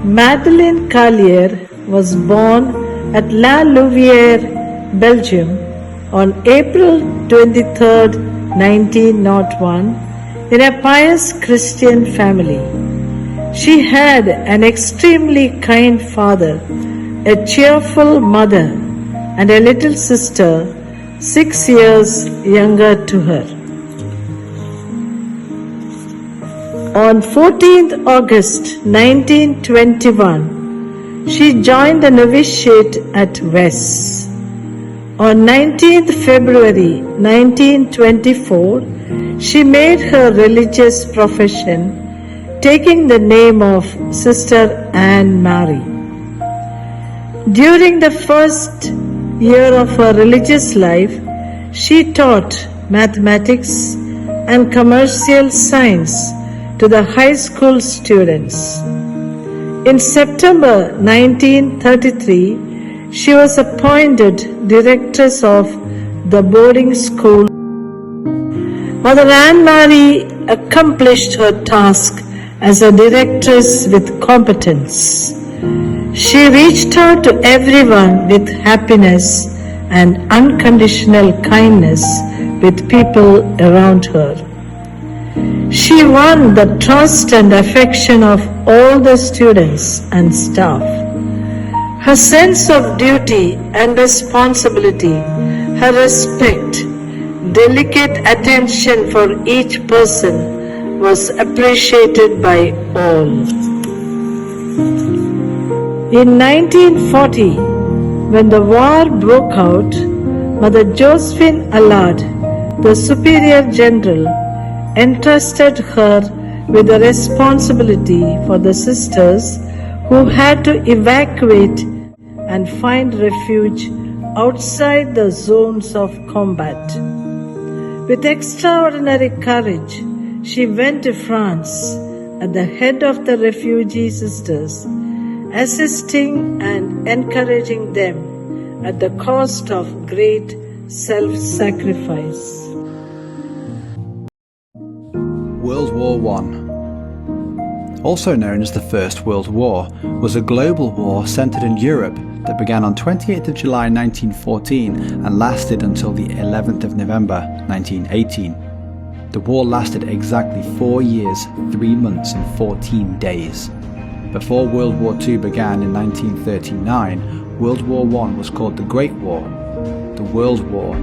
Madeleine Carlier was born at La Louvière, Belgium on April 23, 1901 in a pious Christian family. She had an extremely kind father, a cheerful mother, and a little sister 6 years younger to her. On 14th August 1921, she joined the novitiate at Wes. On 19th February 1924, she made her religious profession, taking the name of Sister Anne Mary. During the first year of her religious life, she taught mathematics and commercial science to the high school students. In September 1933, she was appointed directress of the boarding school. Mother Anne Mary accomplished her task as a directress with competence. She reached out to everyone with happiness and unconditional kindness with people around her. She won the trust and affection of all the students and staff. Her sense of duty and responsibility, her respect, delicate attention for each person was appreciated by all. In 1940, when the war broke out, Mother Josephine Allard, the Superior General, entrusted her with the responsibility for the sisters who had to evacuate and find refuge outside the zones of combat. With extraordinary courage, she went to France at the head of the refugee sisters, assisting and encouraging them at the cost of great self-sacrifice. World War I, also known as the First World War, was a global war centered in Europe that began on 28th of July 1914 and lasted until the 11th of November 1918. The war lasted exactly 4 years, 3 months and 14 days. Before World War II began in 1939, World War I was called the Great War, the World War.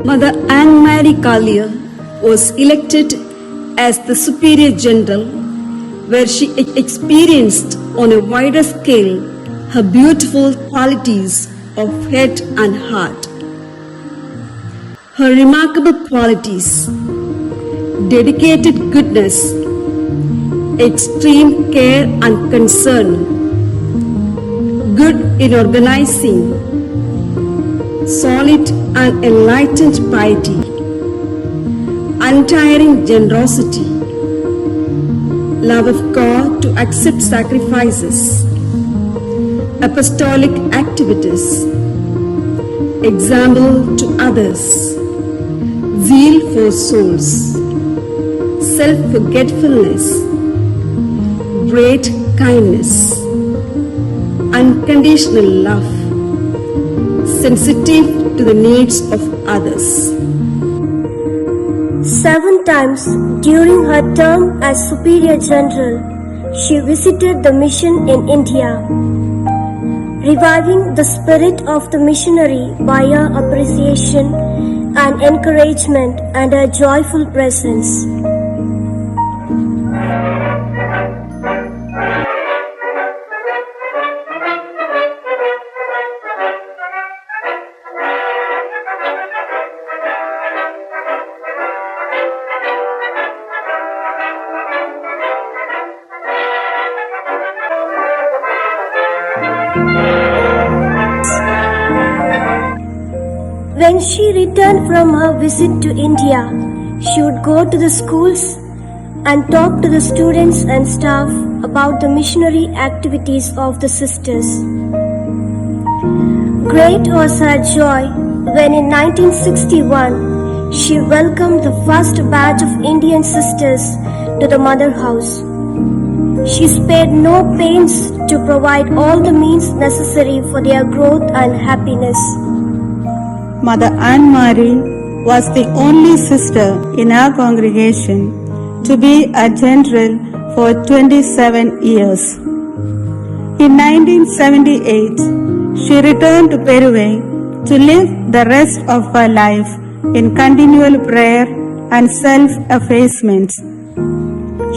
Mother Anne Mary Carlier was elected as the Superior General, where she experienced on a wider scale her beautiful qualities of head and heart. Her remarkable qualities: dedicated goodness, extreme care and concern, good in organizing, solid and enlightened piety, untiring generosity, love of God to accept sacrifices, apostolic activities, example to others, zeal for souls, self-forgetfulness, great kindness, unconditional love, sensitive to the needs of others. 7 times during her term as Superior General, she visited the mission in India, reviving the spirit of the missionary by her appreciation and encouragement and her joyful presence. When she returned from her visit to India, she would go to the schools and talk to the students and staff about the missionary activities of the sisters. Great was her joy when in 1961 she welcomed the first batch of Indian sisters to the mother house. She spared no pains to provide all the means necessary for their growth and happiness. Mother Anne Marie was the only sister in our congregation to be a general for 27 years. In 1978, she returned to Peru to live the rest of her life in continual prayer and self-effacement.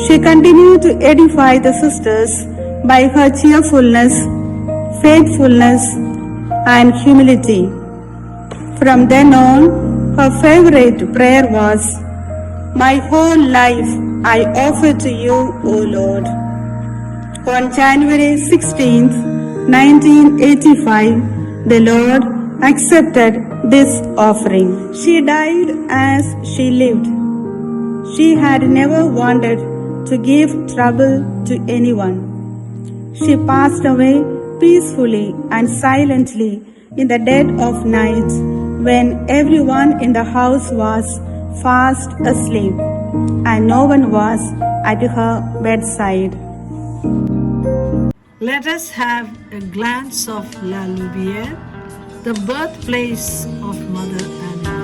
She continued to edify the sisters by her cheerfulness, faithfulness, and humility. From then on, her favorite prayer was, "My whole life I offer to you, O Lord." On January 16, 1985, the Lord accepted this offering. She died as she lived. She had never wanted to give trouble to anyone. She passed away peacefully and silently in the dead of night when everyone in the house was fast asleep and no one was at her bedside. Let us have a glance of La Louvière, the birthplace of Mother Anne Marie.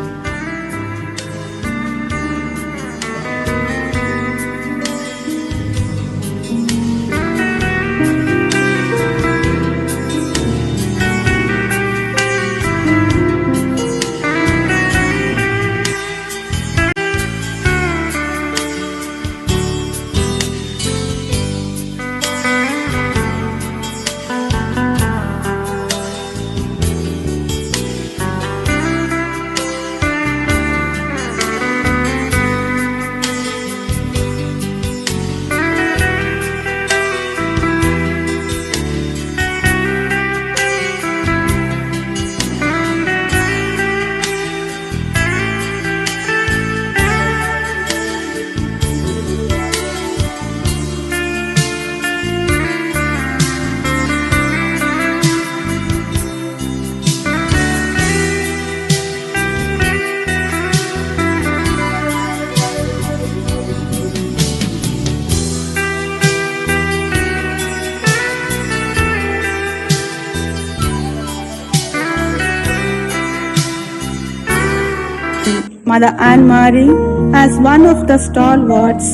Mother Anne Marie, as one of the stalwarts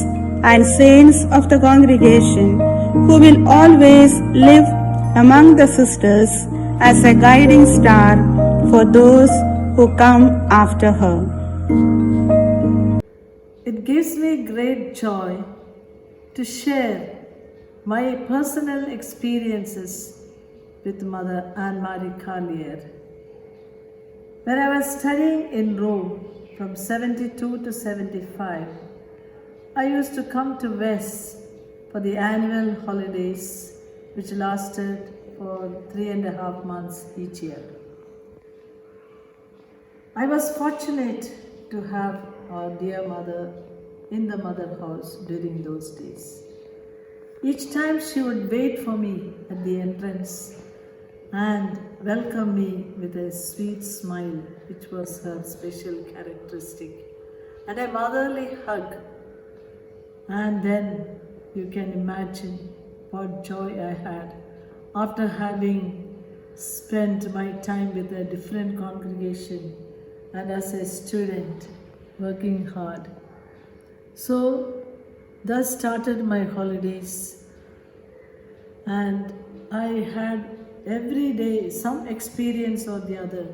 and saints of the congregation, who will always live among the sisters as a guiding star for those who come after her. It gives me great joy to share my personal experiences with Mother Anne Marie Carlier. When I was studying in Rome from 72 to 75, I used to come to West for the annual holidays which lasted for 3.5 months each year. I was fortunate to have our dear mother in the mother house during those days. Each time she would wait for me at the entrance and welcome me with a sweet smile, which was her special characteristic, and a motherly hug. And then you can imagine what joy I had after having spent my time with a different congregation and as a student working hard. So thus started my holidays, and I had every day some experience or the other,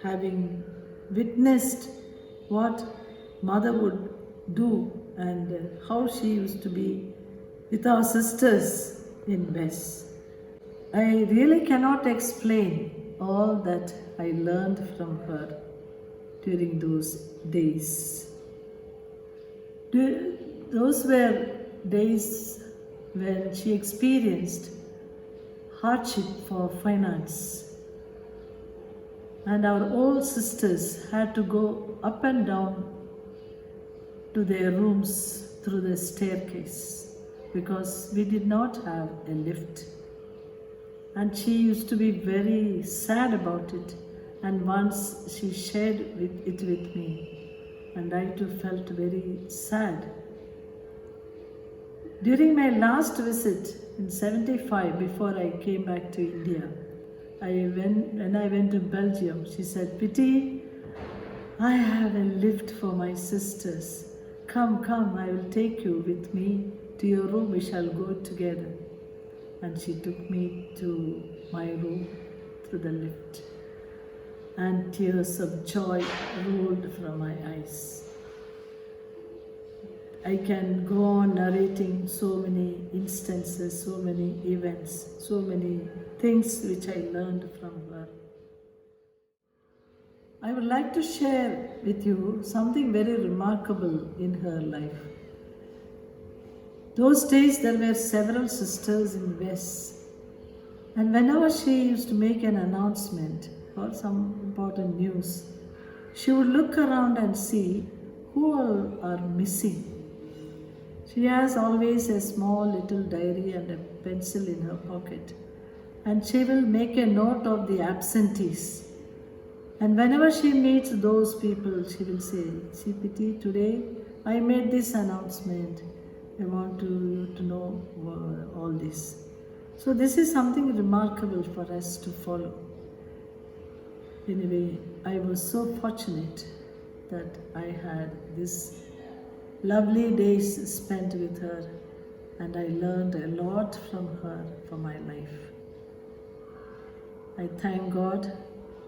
having witnessed what mother would do and how she used to be with our sisters in West. I really cannot explain all that I learned from her during those days. Those were days when she experienced hardship for finance. and our old sisters had to go up and down to their rooms through the staircase because we did not have a lift. And she used to be very sad about it, and once she shared it with me, and I too felt very sad. During my last visit in 75, before I came back to India, when I went to Belgium, she said, "Pity, I have a lift for my sisters. Come, I will take you with me to your room, we shall go together." And she took me to my room through the lift, and tears of joy rolled from my eyes. I can go on narrating so many instances, so many events, so many things which I learned from her. I would like to share with you something very remarkable in her life. Those days there were several sisters in West, and whenever she used to make an announcement or some important news, she would look around and see who all are missing. She has always a small little diary and a pencil in her pocket, and she will make a note of the absentees. And whenever she meets those people, she will say, "See, Pity, today I made this announcement. I want you to know all this." So this is something remarkable for us to follow. Anyway, I was so fortunate that I had this lovely days spent with her, and I learned a lot from her for my life. I thank God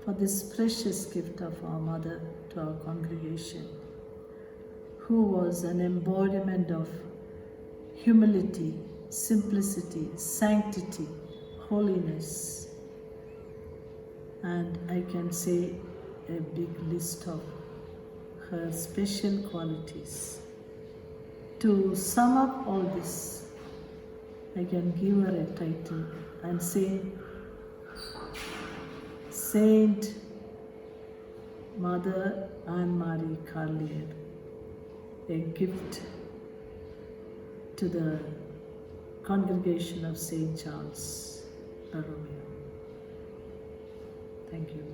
for this precious gift of our mother to our congregation, who was an embodiment of humility, simplicity, sanctity, holiness, and I can say a big list of her special qualities. To sum up all this, I can give her a title and say, Saint Mother Anne-Marie Carlier, a gift to the congregation of St. Charles, Romeo. Thank you.